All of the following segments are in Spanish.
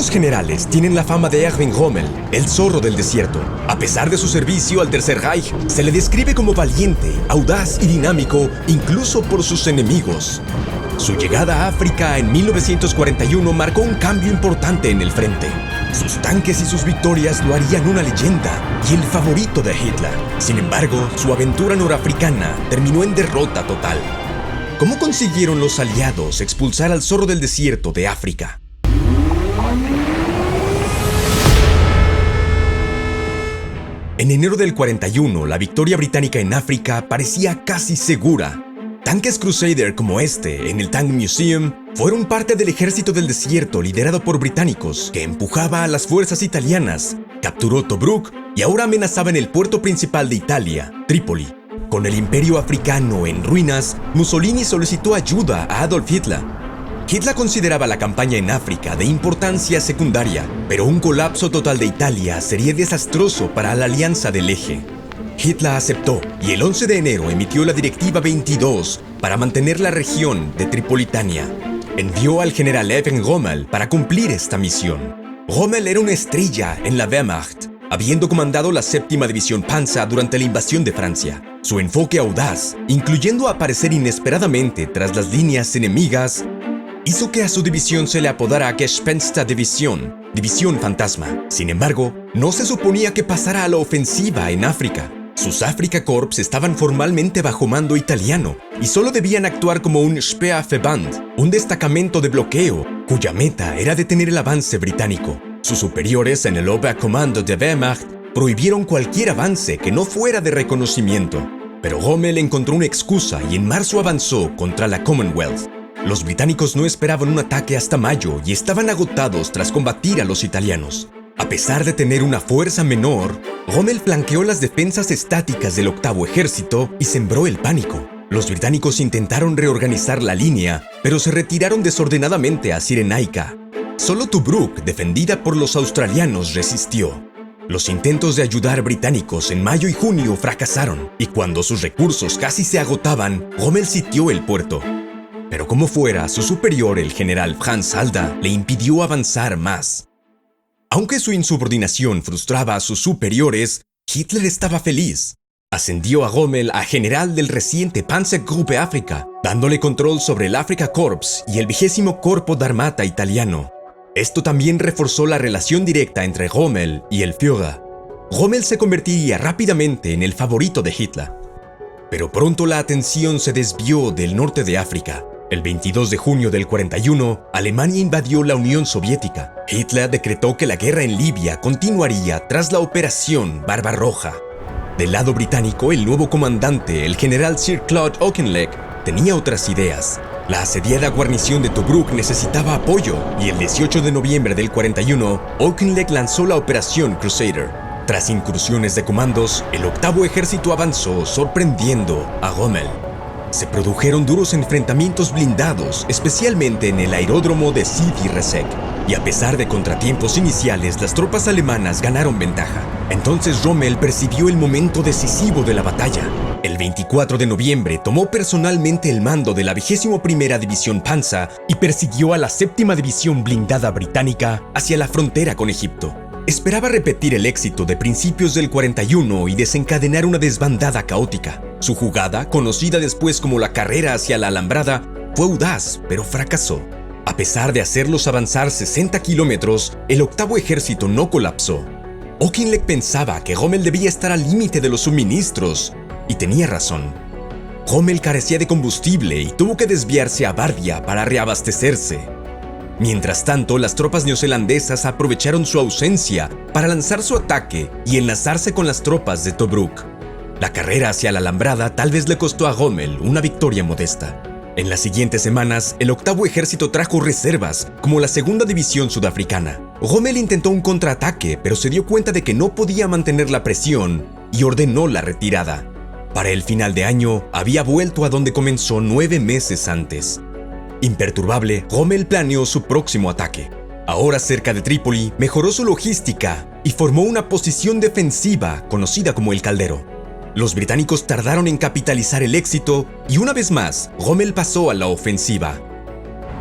Pocos generales tienen la fama de Erwin Rommel, el zorro del desierto. A pesar de su servicio al Tercer Reich, se le describe como valiente, audaz y dinámico, incluso por sus enemigos. Su llegada a África en 1941 marcó un cambio importante en el frente. Sus tanques y sus victorias lo harían una leyenda y el favorito de Hitler. Sin embargo, su aventura norafricana terminó en derrota total. ¿Cómo consiguieron los aliados expulsar al zorro del desierto de África? En enero del 41, la victoria británica en África parecía casi segura. Tanques Crusader como este, en el Tank Museum, fueron parte del ejército del desierto liderado por británicos que empujaba a las fuerzas italianas, capturó Tobruk y ahora amenazaba en el puerto principal de Italia, Trípoli. Con el imperio africano en ruinas, Mussolini solicitó ayuda a Adolf Hitler. Hitler consideraba la campaña en África de importancia secundaria, pero un colapso total de Italia sería desastroso para la alianza del Eje. Hitler aceptó y el 11 de enero emitió la Directiva 22 para mantener la región de Tripolitania. Envió al general Erwin Rommel para cumplir esta misión. Rommel era una estrella en la Wehrmacht, habiendo comandado la 7ª División Panzer durante la invasión de Francia. Su enfoque audaz, incluyendo aparecer inesperadamente tras las líneas enemigas, hizo que a su división se le apodara Gespensterdivision, División Fantasma. Sin embargo, no se suponía que pasara a la ofensiva en África. Sus Afrika Korps estaban formalmente bajo mando italiano y solo debían actuar como un Speerverband, un destacamento de bloqueo, cuya meta era detener el avance británico. Sus superiores en el Oberkommando der Wehrmacht prohibieron cualquier avance que no fuera de reconocimiento. Pero Rommel encontró una excusa y en marzo avanzó contra la Commonwealth. Los británicos no esperaban un ataque hasta mayo y estaban agotados tras combatir a los italianos. A pesar de tener una fuerza menor, Rommel flanqueó las defensas estáticas del 8º Ejército y sembró el pánico. Los británicos intentaron reorganizar la línea, pero se retiraron desordenadamente a Cyrenaica. Solo Tobruk, defendida por los australianos, resistió. Los intentos de ayudar británicos en mayo y junio fracasaron, y cuando sus recursos casi se agotaban, Rommel sitió el puerto. Pero como fuera, su superior, el general Franz Halder, le impidió avanzar más. Aunque su insubordinación frustraba a sus superiores, Hitler estaba feliz. Ascendió a Rommel a general del reciente Panzergruppe Afrika, dándole control sobre el Afrika Korps y el 20º Corpo d'Armata italiano. Esto también reforzó la relación directa entre Rommel y el Führer. Rommel se convertiría rápidamente en el favorito de Hitler. Pero pronto la atención se desvió del norte de África. El 22 de junio del 41, Alemania invadió la Unión Soviética. Hitler decretó que la guerra en Libia continuaría tras la Operación Barbarroja. Del lado británico, el nuevo comandante, el general Sir Claude Auchinleck, tenía otras ideas. La asediada guarnición de Tobruk necesitaba apoyo y el 18 de noviembre del 41, Auchinleck lanzó la Operación Crusader. Tras incursiones de comandos, el 8º Ejército avanzó sorprendiendo a Rommel. Se produjeron duros enfrentamientos blindados, especialmente en el aeródromo de Sidi Rezek. Y a pesar de contratiempos iniciales, las tropas alemanas ganaron ventaja. Entonces Rommel percibió el momento decisivo de la batalla. El 24 de noviembre tomó personalmente el mando de la 21ª División Panzer y persiguió a la 7ª División Blindada Británica hacia la frontera con Egipto. Esperaba repetir el éxito de principios del 41 y desencadenar una desbandada caótica. Su jugada, conocida después como la carrera hacia la Alambrada, fue audaz, pero fracasó. A pesar de hacerlos avanzar 60 kilómetros, el 8º Ejército no colapsó. Auchinleck pensaba que Rommel debía estar al límite de los suministros, y tenía razón. Rommel carecía de combustible y tuvo que desviarse a Bardia para reabastecerse. Mientras tanto, las tropas neozelandesas aprovecharon su ausencia para lanzar su ataque y enlazarse con las tropas de Tobruk. La carrera hacia la Alambrada tal vez le costó a Rommel una victoria modesta. En las siguientes semanas, el 8º Ejército trajo reservas, como la 2ª División Sudafricana. Rommel intentó un contraataque, pero se dio cuenta de que no podía mantener la presión y ordenó la retirada. Para el final de año, había vuelto a donde comenzó 9 meses antes. Imperturbable, Rommel planeó su próximo ataque. Ahora cerca de Trípoli, mejoró su logística y formó una posición defensiva conocida como el Caldero. Los británicos tardaron en capitalizar el éxito y una vez más, Rommel pasó a la ofensiva.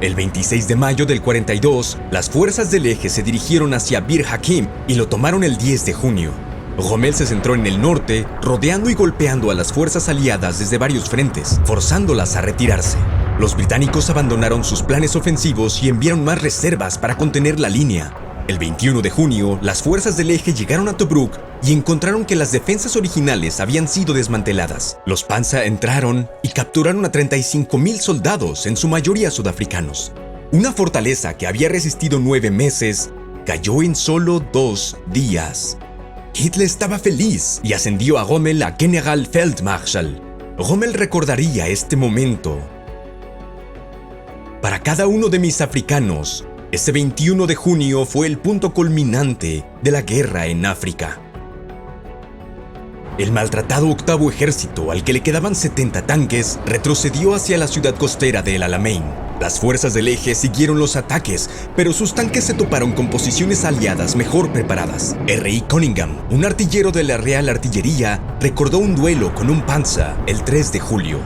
El 26 de mayo del 42, las fuerzas del eje se dirigieron hacia Bir Hakeim y lo tomaron el 10 de junio. Rommel se centró en el norte, rodeando y golpeando a las fuerzas aliadas desde varios frentes, forzándolas a retirarse. Los británicos abandonaron sus planes ofensivos y enviaron más reservas para contener la línea. El 21 de junio, las fuerzas del eje llegaron a Tobruk y encontraron que las defensas originales habían sido desmanteladas. Los Panzer entraron y capturaron a 35,000 soldados, en su mayoría sudafricanos. Una fortaleza que había resistido 9 meses cayó en solo 2 días. Hitler estaba feliz y ascendió a Rommel a Generalfeldmarschall. Rommel recordaría este momento. Para cada uno de mis africanos, ese 21 de junio fue el punto culminante de la guerra en África. El maltratado octavo ejército, al que le quedaban 70 tanques, retrocedió hacia la ciudad costera de El Alamein. Las fuerzas del eje siguieron los ataques, pero sus tanques se toparon con posiciones aliadas mejor preparadas. R.I. Cunningham, un artillero de la Real Artillería, recordó un duelo con un Panzer el 3 de julio.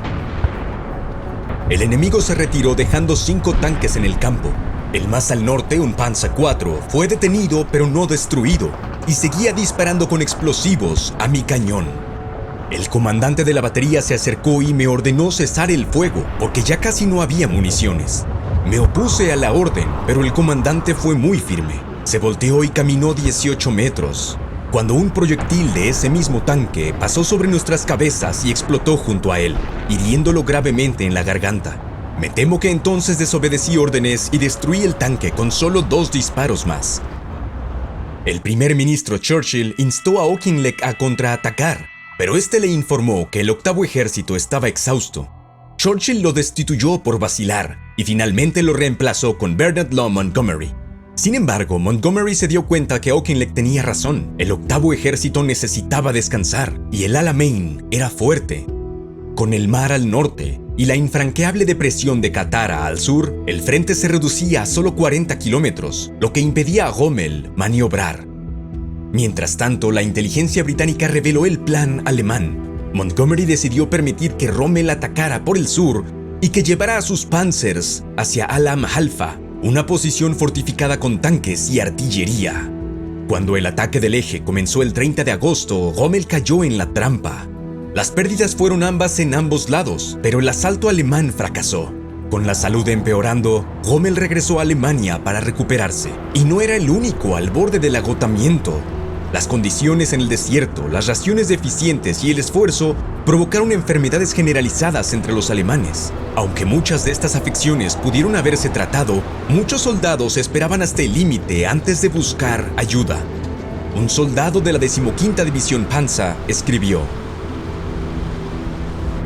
El enemigo se retiró dejando 5 tanques en el campo. El más al norte, un Panzer IV, fue detenido pero no destruido y seguía disparando con explosivos a mi cañón. El comandante de la batería se acercó y me ordenó cesar el fuego porque ya casi no había municiones. Me opuse a la orden, pero el comandante fue muy firme. Se volteó y caminó 18 metros, cuando un proyectil de ese mismo tanque pasó sobre nuestras cabezas y explotó junto a él, hiriéndolo gravemente en la garganta. Me temo que entonces desobedecí órdenes y destruí el tanque con solo 2 disparos más. El primer ministro Churchill instó a Auchinleck a contraatacar, pero este le informó que el octavo ejército estaba exhausto. Churchill lo destituyó por vacilar y finalmente lo reemplazó con Bernard Law Montgomery. Sin embargo, Montgomery se dio cuenta que Auchinleck tenía razón. El octavo ejército necesitaba descansar y el Alamein era fuerte. Con el mar al norte y la infranqueable depresión de Katara al sur, el frente se reducía a solo 40 kilómetros, lo que impedía a Rommel maniobrar. Mientras tanto, la inteligencia británica reveló el plan alemán. Montgomery decidió permitir que Rommel atacara por el sur y que llevara a sus panzers hacia Alam Halfa, una posición fortificada con tanques y artillería. Cuando el ataque del eje comenzó el 30 de agosto, Rommel cayó en la trampa. Las pérdidas fueron ambas en ambos lados, pero el asalto alemán fracasó. Con la salud empeorando, Rommel regresó a Alemania para recuperarse, y no era el único al borde del agotamiento. Las condiciones en el desierto, las raciones deficientes y el esfuerzo provocaron enfermedades generalizadas entre los alemanes. Aunque muchas de estas afecciones pudieron haberse tratado, muchos soldados esperaban hasta el límite antes de buscar ayuda. Un soldado de la 15ª División Panzer escribió: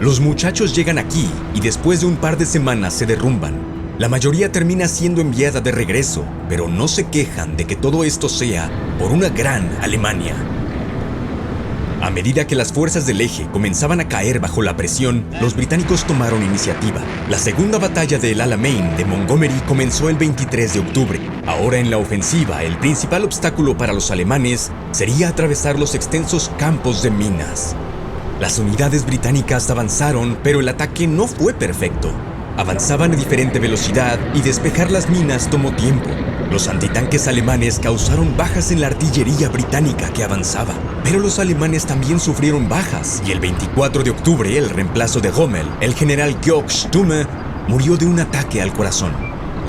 "Los muchachos llegan aquí y después de un par de semanas se derrumban. La mayoría termina siendo enviada de regreso, pero no se quejan de que todo esto sea por una gran Alemania". A medida que las fuerzas del eje comenzaban a caer bajo la presión, los británicos tomaron iniciativa. La segunda batalla del Alamein de Montgomery comenzó el 23 de octubre. Ahora en la ofensiva, el principal obstáculo para los alemanes sería atravesar los extensos campos de minas. Las unidades británicas avanzaron, pero el ataque no fue perfecto. Avanzaban a diferente velocidad y despejar las minas tomó tiempo. Los antitanques alemanes causaron bajas en la artillería británica que avanzaba, pero los alemanes también sufrieron bajas, y el 24 de octubre el reemplazo de Rommel, el general Georg Stumme, murió de un ataque al corazón.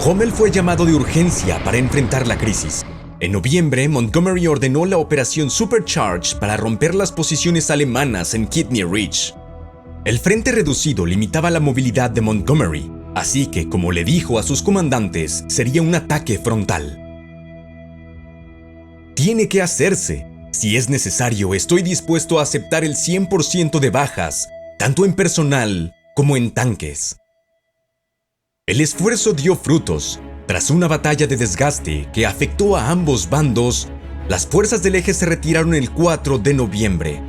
Rommel fue llamado de urgencia para enfrentar la crisis. En noviembre, Montgomery ordenó la operación Supercharge para romper las posiciones alemanas en Kidney Ridge. El frente reducido limitaba la movilidad de Montgomery, así que, como le dijo a sus comandantes, sería un ataque frontal. Tiene que hacerse. Si es necesario, estoy dispuesto a aceptar el 100% de bajas, tanto en personal como en tanques. El esfuerzo dio frutos. Tras una batalla de desgaste que afectó a ambos bandos, las fuerzas del eje se retiraron el 4 de noviembre.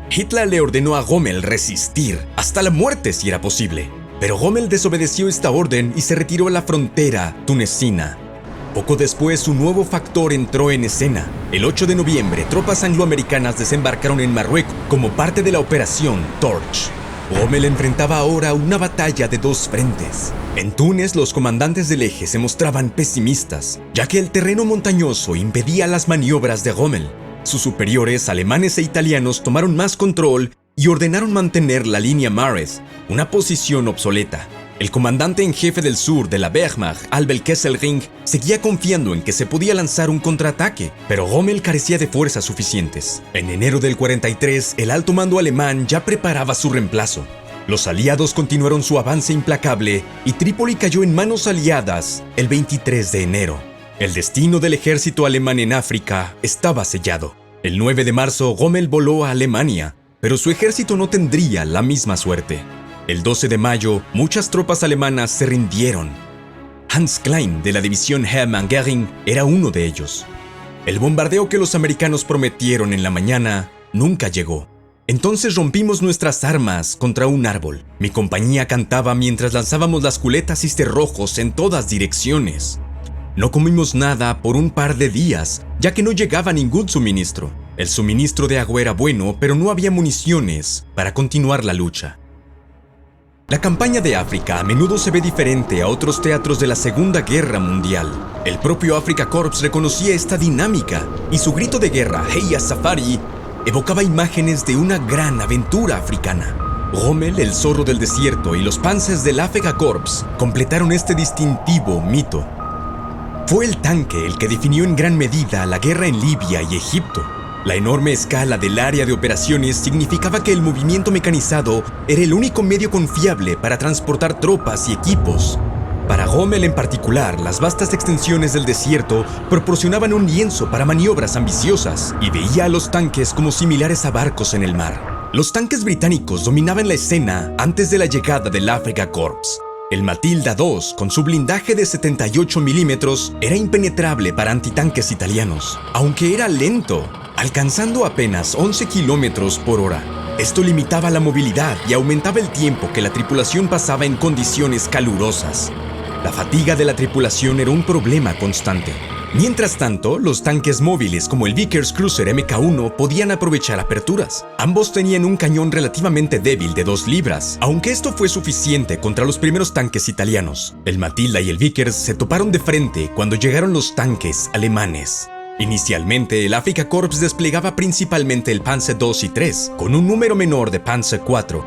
Hitler le ordenó a Rommel resistir hasta la muerte si era posible, pero Rommel desobedeció esta orden y se retiró a la frontera tunecina. Poco después, un nuevo factor entró en escena. El 8 de noviembre, tropas angloamericanas desembarcaron en Marruecos como parte de la Operación Torch. Rommel enfrentaba ahora una batalla de dos frentes. En Túnez, los comandantes del eje se mostraban pesimistas, ya que el terreno montañoso impedía las maniobras de Rommel. Sus superiores alemanes e italianos tomaron más control y ordenaron mantener la línea Mares, una posición obsoleta. El comandante en jefe del sur de la Wehrmacht, Albert Kesselring, seguía confiando en que se podía lanzar un contraataque, pero Rommel carecía de fuerzas suficientes. En enero del 43, el alto mando alemán ya preparaba su reemplazo. Los aliados continuaron su avance implacable y Trípoli cayó en manos aliadas el 23 de enero. El destino del ejército alemán en África estaba sellado. El 9 de marzo, Rommel voló a Alemania, pero su ejército no tendría la misma suerte. El 12 de mayo, muchas tropas alemanas se rindieron. Hans Klein, de la división Hermann Göring, era uno de ellos. El bombardeo que los americanos prometieron en la mañana nunca llegó. Entonces rompimos nuestras armas contra un árbol. Mi compañía cantaba mientras lanzábamos las culetas y cerrojos en todas direcciones. No comimos nada por un par de días, ya que no llegaba ningún suministro. El suministro de agua era bueno, pero no había municiones para continuar la lucha. La campaña de África a menudo se ve diferente a otros teatros de la Segunda Guerra Mundial. El propio Afrika Korps reconocía esta dinámica y su grito de guerra, Heya Safari, evocaba imágenes de una gran aventura africana. Rommel, el zorro del desierto, y los Panzers del Afrika Korps completaron este distintivo mito. Fue el tanque el que definió en gran medida la guerra en Libia y Egipto. La enorme escala del área de operaciones significaba que el movimiento mecanizado era el único medio confiable para transportar tropas y equipos. Para Rommel en particular, las vastas extensiones del desierto proporcionaban un lienzo para maniobras ambiciosas y veía a los tanques como similares a barcos en el mar. Los tanques británicos dominaban la escena antes de la llegada del Afrika Korps. El Matilda II, con su blindaje de 78 milímetros, era impenetrable para antitanques italianos, aunque era lento, alcanzando apenas 11 kilómetros por hora. Esto limitaba la movilidad y aumentaba el tiempo que la tripulación pasaba en condiciones calurosas. La fatiga de la tripulación era un problema constante. Mientras tanto, los tanques móviles como el Vickers Cruiser Mk1 podían aprovechar aperturas. Ambos tenían un cañón relativamente débil de 2 libras, aunque esto fue suficiente contra los primeros tanques italianos. El Matilda y el Vickers se toparon de frente cuando llegaron los tanques alemanes. Inicialmente, el Afrika Korps desplegaba principalmente el Panzer II y III, con un número menor de Panzer IV.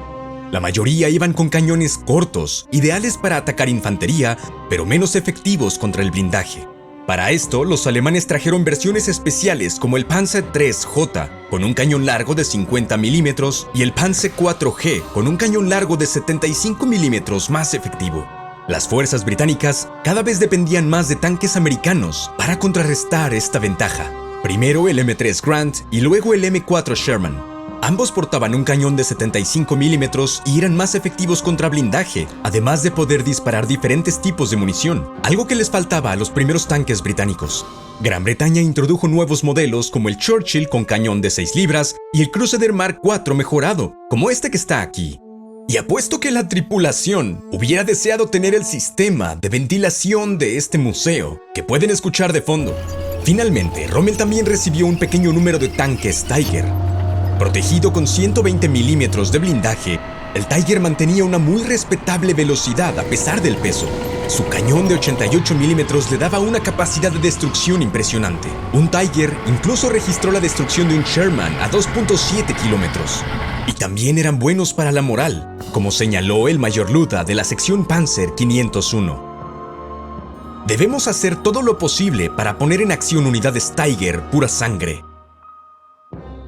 La mayoría iban con cañones cortos, ideales para atacar infantería, pero menos efectivos contra el blindaje. Para esto, los alemanes trajeron versiones especiales como el Panzer IIIJ, con un cañón largo de 50 milímetros, y el Panzer IVG, con un cañón largo de 75 milímetros más efectivo. Las fuerzas británicas cada vez dependían más de tanques americanos para contrarrestar esta ventaja. Primero el M3 Grant y luego el M4 Sherman. Ambos portaban un cañón de 75 milímetros y eran más efectivos contra blindaje, además de poder disparar diferentes tipos de munición, algo que les faltaba a los primeros tanques británicos. Gran Bretaña introdujo nuevos modelos como el Churchill con cañón de 6 libras y el Crusader Mark IV mejorado, como este que está aquí. Y apuesto que la tripulación hubiera deseado tener el sistema de ventilación de este museo, que pueden escuchar de fondo. Finalmente, Rommel también recibió un pequeño número de tanques Tiger. Protegido con 120 milímetros de blindaje, el Tiger mantenía una muy respetable velocidad a pesar del peso. Su cañón de 88 milímetros le daba una capacidad de destrucción impresionante. Un Tiger incluso registró la destrucción de un Sherman a 2.7 kilómetros. Y también eran buenos para la moral, como señaló el mayor Luda de la sección Panzer 501. Debemos hacer todo lo posible para poner en acción unidades Tiger pura sangre.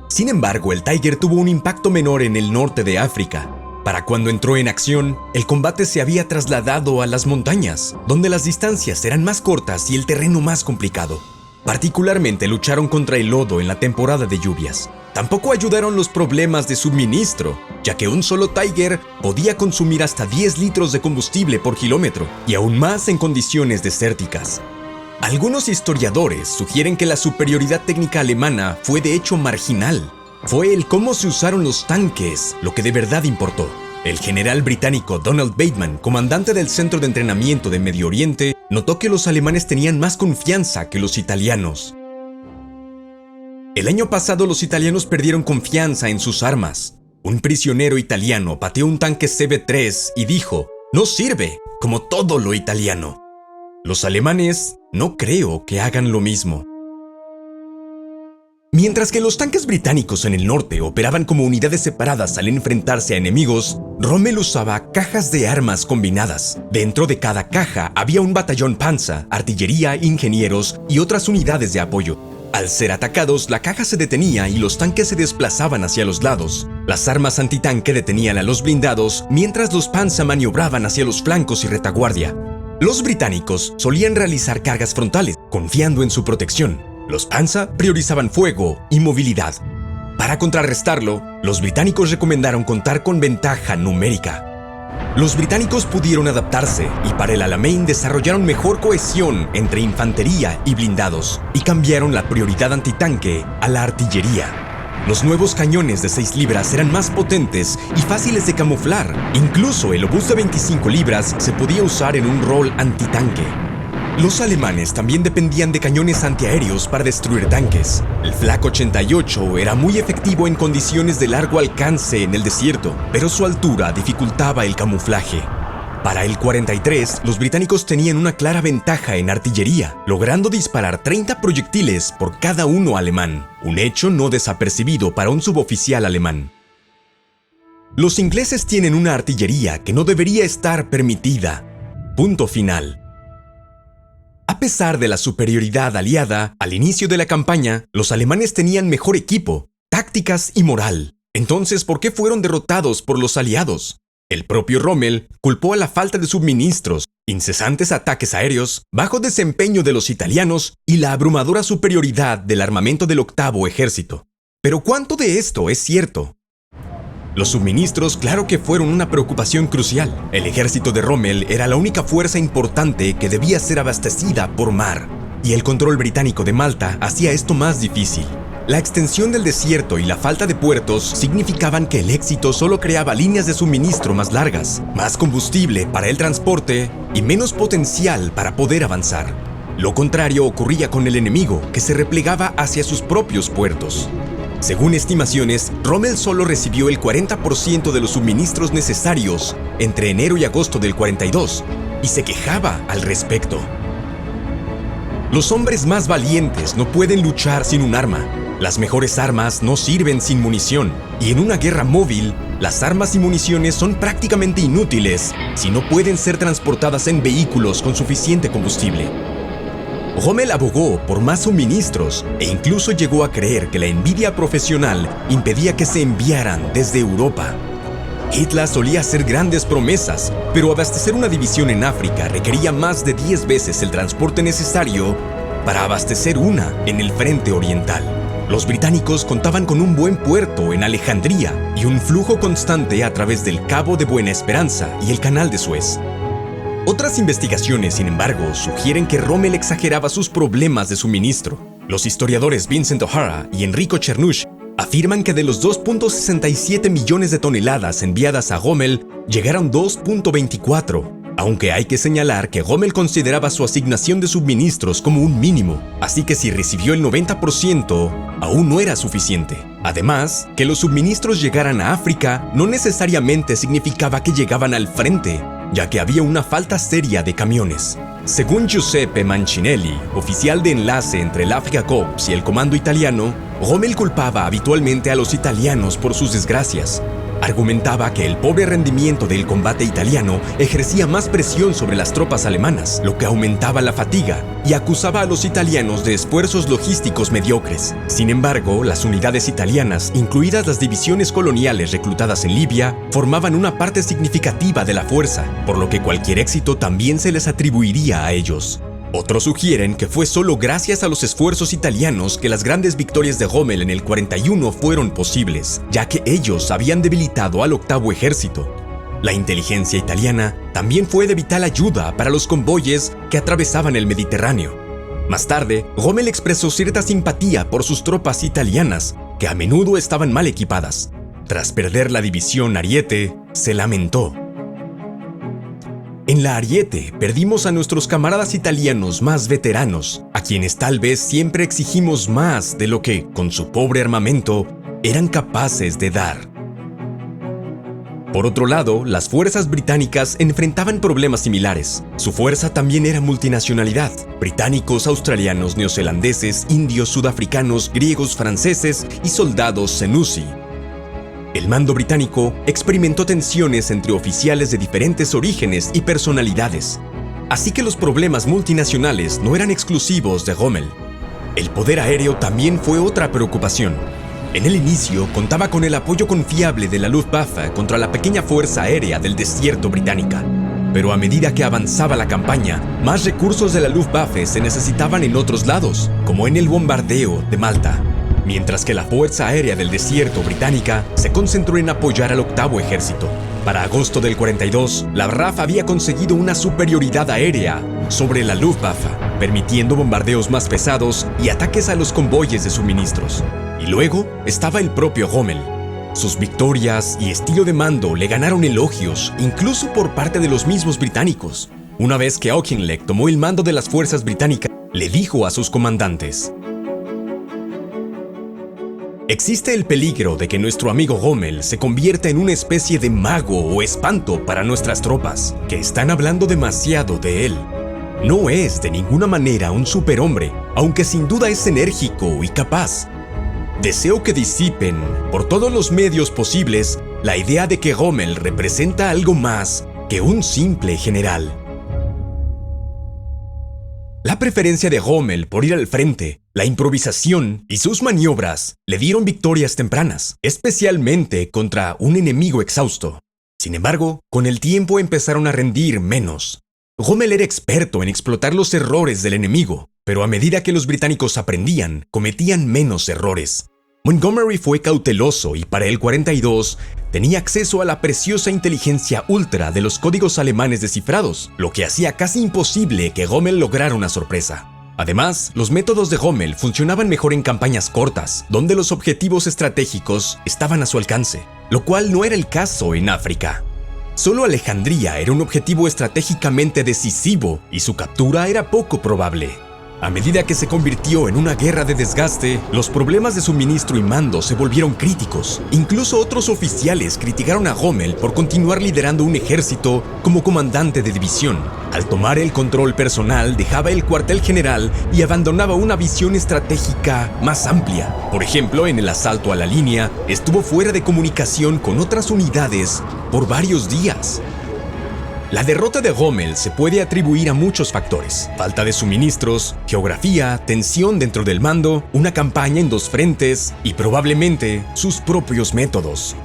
Sin embargo, el Tiger tuvo un impacto menor en el norte de África. Para cuando entró en acción, el combate se había trasladado a las montañas, donde las distancias eran más cortas y el terreno más complicado. Particularmente lucharon contra el lodo en la temporada de lluvias. Tampoco ayudaron los problemas de suministro, ya que un solo Tiger podía consumir hasta 10 litros de combustible por kilómetro, y aún más en condiciones desérticas. Algunos historiadores sugieren que la superioridad técnica alemana fue de hecho marginal. Fue el cómo se usaron los tanques lo que de verdad importó. El general británico Donald Bateman, comandante del Centro de Entrenamiento de Medio Oriente, notó que los alemanes tenían más confianza que los italianos. El año pasado los italianos perdieron confianza en sus armas. Un prisionero italiano pateó un tanque CB-3 y dijo: «No sirve, como todo lo italiano». Los alemanes no creo que hagan lo mismo. Mientras que los tanques británicos en el norte operaban como unidades separadas al enfrentarse a enemigos, Rommel usaba cajas de armas combinadas. Dentro de cada caja había un batallón panza, artillería, ingenieros y otras unidades de apoyo. Al ser atacados, la caja se detenía y los tanques se desplazaban hacia los lados. Las armas antitanque detenían a los blindados, mientras los panza maniobraban hacia los flancos y retaguardia. Los británicos solían realizar cargas frontales, confiando en su protección. Los panza priorizaban fuego y movilidad. Para contrarrestarlo, los británicos recomendaron contar con ventaja numérica. Los británicos pudieron adaptarse y para el Alamein desarrollaron mejor cohesión entre infantería y blindados y cambiaron la prioridad antitanque a la artillería. Los nuevos cañones de 6 libras eran más potentes y fáciles de camuflar. Incluso el obús de 25 libras se podía usar en un rol antitanque. Los alemanes también dependían de cañones antiaéreos para destruir tanques. El Flak 88 era muy efectivo en condiciones de largo alcance en el desierto, pero su altura dificultaba el camuflaje. Para el 43, los británicos tenían una clara ventaja en artillería, logrando disparar 30 proyectiles por cada uno alemán, un hecho no desapercibido para un suboficial alemán. Los ingleses tienen una artillería que no debería estar permitida. Punto final. A pesar de la superioridad aliada, al inicio de la campaña, los alemanes tenían mejor equipo, tácticas y moral. Entonces, ¿por qué fueron derrotados por los aliados? El propio Rommel culpó a la falta de suministros, incesantes ataques aéreos, bajo desempeño de los italianos y la abrumadora superioridad del armamento del octavo ejército. Pero ¿cuánto de esto es cierto? Los suministros claro que fueron una preocupación crucial. El ejército de Rommel era la única fuerza importante que debía ser abastecida por mar, y el control británico de Malta hacía esto más difícil. La extensión del desierto y la falta de puertos significaban que el éxito solo creaba líneas de suministro más largas, más combustible para el transporte y menos potencial para poder avanzar. Lo contrario ocurría con el enemigo, que se replegaba hacia sus propios puertos. Según estimaciones, Rommel solo recibió el 40% de los suministros necesarios entre enero y agosto del 42 y se quejaba al respecto. Los hombres más valientes no pueden luchar sin un arma. Las mejores armas no sirven sin munición, y en una guerra móvil, las armas y municiones son prácticamente inútiles si no pueden ser transportadas en vehículos con suficiente combustible. Rommel abogó por más suministros e incluso llegó a creer que la envidia profesional impedía que se enviaran desde Europa. Hitler solía hacer grandes promesas, pero abastecer una división en África requería más de 10 veces el transporte necesario para abastecer una en el frente oriental. Los británicos contaban con un buen puerto en Alejandría y un flujo constante a través del Cabo de Buena Esperanza y el Canal de Suez. Otras investigaciones, sin embargo, sugieren que Rommel exageraba sus problemas de suministro. Los historiadores Vincent O'Hara y Enrico Chernush afirman que de los 2.67 millones de toneladas enviadas a Rommel, llegaron 2.24, aunque hay que señalar que Rommel consideraba su asignación de suministros como un mínimo, así que si recibió el 90%, aún no era suficiente. Además, que los suministros llegaran a África no necesariamente significaba que llegaban al frente, ya que había una falta seria de camiones. Según Giuseppe Mancinelli, oficial de enlace entre el Afrika Korps y el comando italiano, Rommel culpaba habitualmente a los italianos por sus desgracias. Argumentaba que el pobre rendimiento del combate italiano ejercía más presión sobre las tropas alemanas, lo que aumentaba la fatiga, y acusaba a los italianos de esfuerzos logísticos mediocres. Sin embargo, las unidades italianas, incluidas las divisiones coloniales reclutadas en Libia, formaban una parte significativa de la fuerza, por lo que cualquier éxito también se les atribuiría a ellos. Otros sugieren que fue solo gracias a los esfuerzos italianos que las grandes victorias de Rommel en el 41 fueron posibles, ya que ellos habían debilitado al octavo ejército. La inteligencia italiana también fue de vital ayuda para los convoyes que atravesaban el Mediterráneo. Más tarde, Rommel expresó cierta simpatía por sus tropas italianas, que a menudo estaban mal equipadas. Tras perder la división Ariete, se lamentó: en la Ariete perdimos a nuestros camaradas italianos más veteranos, a quienes tal vez siempre exigimos más de lo que, con su pobre armamento, eran capaces de dar. Por otro lado, las fuerzas británicas enfrentaban problemas similares. Su fuerza también era multinacionalidad. Británicos, australianos, neozelandeses, indios, sudafricanos, griegos, franceses y soldados senussi. El mando británico experimentó tensiones entre oficiales de diferentes orígenes y personalidades. Así que los problemas multinacionales no eran exclusivos de Rommel. El poder aéreo también fue otra preocupación. En el inicio contaba con el apoyo confiable de la Luftwaffe contra la pequeña fuerza aérea del desierto británica. Pero a medida que avanzaba la campaña, más recursos de la Luftwaffe se necesitaban en otros lados, como en el bombardeo de Malta. Mientras que la Fuerza Aérea del Desierto británica se concentró en apoyar al octavo ejército. Para agosto del 42, la RAF había conseguido una superioridad aérea sobre la Luftwaffe, permitiendo bombardeos más pesados y ataques a los convoyes de suministros. Y luego estaba el propio Rommel. Sus victorias y estilo de mando le ganaron elogios, incluso por parte de los mismos británicos. Una vez que Auchinleck tomó el mando de las fuerzas británicas, le dijo a sus comandantes: existe el peligro de que nuestro amigo Rommel se convierta en una especie de mago o espanto para nuestras tropas, que están hablando demasiado de él. No es de ninguna manera un superhombre, aunque sin duda es enérgico y capaz. Deseo que disipen, por todos los medios posibles, la idea de que Rommel representa algo más que un simple general. La preferencia de Rommel por ir al frente, la improvisación y sus maniobras le dieron victorias tempranas, especialmente contra un enemigo exhausto. Sin embargo, con el tiempo empezaron a rendir menos. Rommel era experto en explotar los errores del enemigo, pero a medida que los británicos aprendían, cometían menos errores. Montgomery fue cauteloso y para el 42 tenía acceso a la preciosa inteligencia ultra de los códigos alemanes descifrados, lo que hacía casi imposible que Rommel lograra una sorpresa. Además, los métodos de Rommel funcionaban mejor en campañas cortas, donde los objetivos estratégicos estaban a su alcance, lo cual no era el caso en África. Solo Alejandría era un objetivo estratégicamente decisivo y su captura era poco probable. A medida que se convirtió en una guerra de desgaste, los problemas de suministro y mando se volvieron críticos. Incluso otros oficiales criticaron a Rommel por continuar liderando un ejército como comandante de división. Al tomar el control personal, dejaba el cuartel general y abandonaba una visión estratégica más amplia. Por ejemplo, en el asalto a la línea, estuvo fuera de comunicación con otras unidades por varios días. La derrota de Rommel se puede atribuir a muchos factores: falta de suministros, geografía, tensión dentro del mando, una campaña en dos frentes y probablemente sus propios métodos.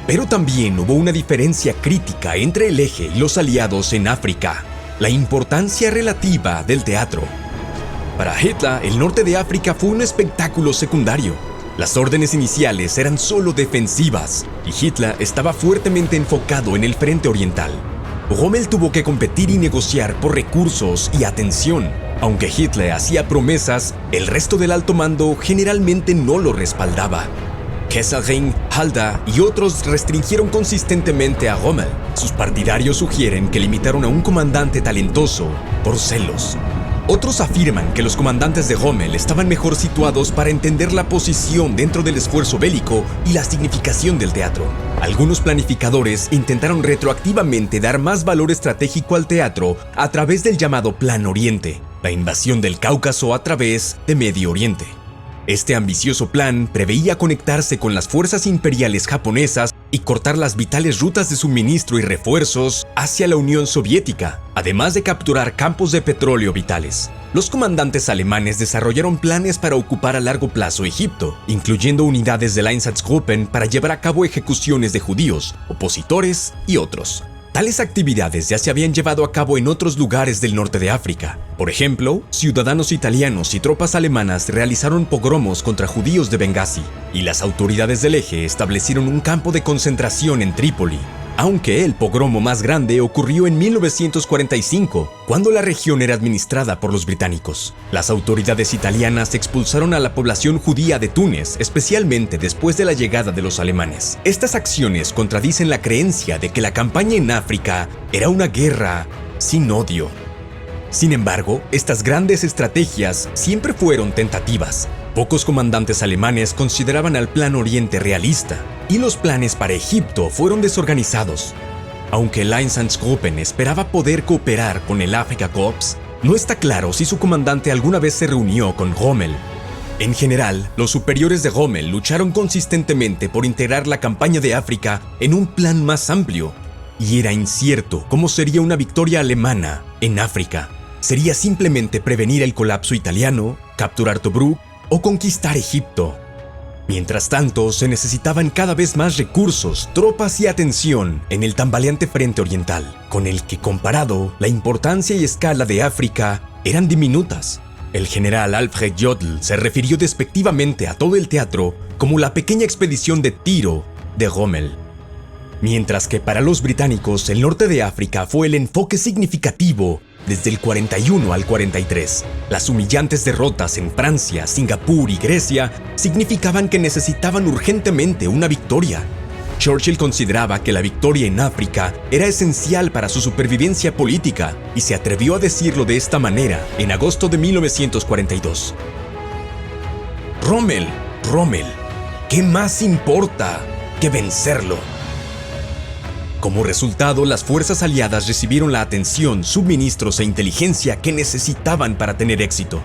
Pero también hubo una diferencia crítica entre el eje y los aliados en África: la importancia relativa del teatro. Para Hitler, el norte de África fue un espectáculo secundario. Las órdenes iniciales eran solo defensivas y Hitler estaba fuertemente enfocado en el frente oriental. Rommel tuvo que competir y negociar por recursos y atención. Aunque Hitler hacía promesas, el resto del alto mando generalmente no lo respaldaba. Kesselring, Halder y otros restringieron consistentemente a Rommel. Sus partidarios sugieren que limitaron a un comandante talentoso por celos. Otros afirman que los comandantes de Rommel estaban mejor situados para entender la posición dentro del esfuerzo bélico y la significación del teatro. Algunos planificadores intentaron retroactivamente dar más valor estratégico al teatro a través del llamado Plan Oriente, la invasión del Cáucaso a través de Medio Oriente. Este ambicioso plan preveía conectarse con las fuerzas imperiales japonesas y cortar las vitales rutas de suministro y refuerzos hacia la Unión Soviética, además de capturar campos de petróleo vitales. Los comandantes alemanes desarrollaron planes para ocupar a largo plazo Egipto, incluyendo unidades del Einsatzgruppen para llevar a cabo ejecuciones de judíos, opositores y otros. Tales actividades ya se habían llevado a cabo en otros lugares del norte de África. Por ejemplo, ciudadanos italianos y tropas alemanas realizaron pogromos contra judíos de Bengasi, y las autoridades del eje establecieron un campo de concentración en Trípoli. Aunque el pogromo más grande ocurrió en 1945, cuando la región era administrada por los británicos. Las autoridades italianas expulsaron a la población judía de Túnez, especialmente después de la llegada de los alemanes. Estas acciones contradicen la creencia de que la campaña en África era una guerra sin odio. Sin embargo, estas grandes estrategias siempre fueron tentativas. Pocos comandantes alemanes consideraban al Plan Oriente realista, y los planes para Egipto fueron desorganizados. Aunque el Einsatzgruppen esperaba poder cooperar con el Afrika Korps, no está claro si su comandante alguna vez se reunió con Rommel. En general, los superiores de Rommel lucharon consistentemente por integrar la campaña de África en un plan más amplio, y era incierto cómo sería una victoria alemana en África. ¿Sería simplemente prevenir el colapso italiano, capturar Tobruk o conquistar Egipto? Mientras tanto, se necesitaban cada vez más recursos, tropas y atención en el tambaleante frente oriental, con el que comparado, la importancia y escala de África eran diminutas. El general Alfred Jodl se refirió despectivamente a todo el teatro como la pequeña expedición de Tiro de Rommel. Mientras que para los británicos el norte de África fue el enfoque significativo desde el 41 al 43. Las humillantes derrotas en Francia, Singapur y Grecia significaban que necesitaban urgentemente una victoria. Churchill consideraba que la victoria en África era esencial para su supervivencia política y se atrevió a decirlo de esta manera en agosto de 1942. Rommel, ¿qué más importa que vencerlo? Como resultado, las fuerzas aliadas recibieron la atención, suministros e inteligencia que necesitaban para tener éxito.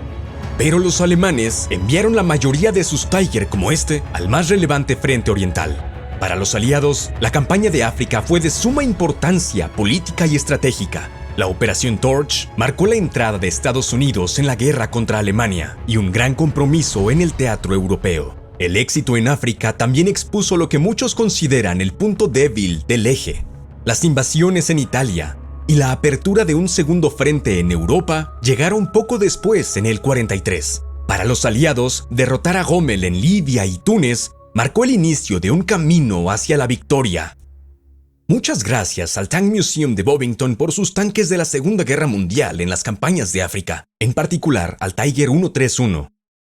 Pero los alemanes enviaron la mayoría de sus Tiger como este al más relevante frente oriental. Para los aliados, la campaña de África fue de suma importancia política y estratégica. La Operación Torch marcó la entrada de Estados Unidos en la guerra contra Alemania y un gran compromiso en el teatro europeo. El éxito en África también expuso lo que muchos consideran el punto débil del eje. Las invasiones en Italia y la apertura de un segundo frente en Europa llegaron poco después, en el 43. Para los aliados, derrotar a Rommel en Libia y Túnez marcó el inicio de un camino hacia la victoria. Muchas gracias al Tank Museum de Bovington por sus tanques de la Segunda Guerra Mundial en las campañas de África, en particular al Tiger 131.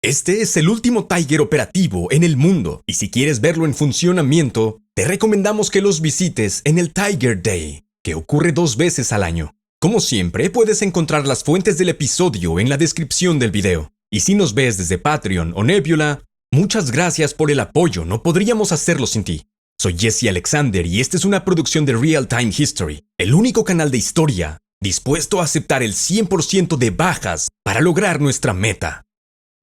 Este es el último Tiger operativo en el mundo, y si quieres verlo en funcionamiento, te recomendamos que los visites en el Tiger Day, que ocurre 2 veces al año. Como siempre, puedes encontrar las fuentes del episodio en la descripción del video. Y si nos ves desde Patreon o Nebula, muchas gracias por el apoyo, no podríamos hacerlo sin ti. Soy Jesse Alexander y esta es una producción de Real Time History, el único canal de historia dispuesto a aceptar el 100% de bajas para lograr nuestra meta.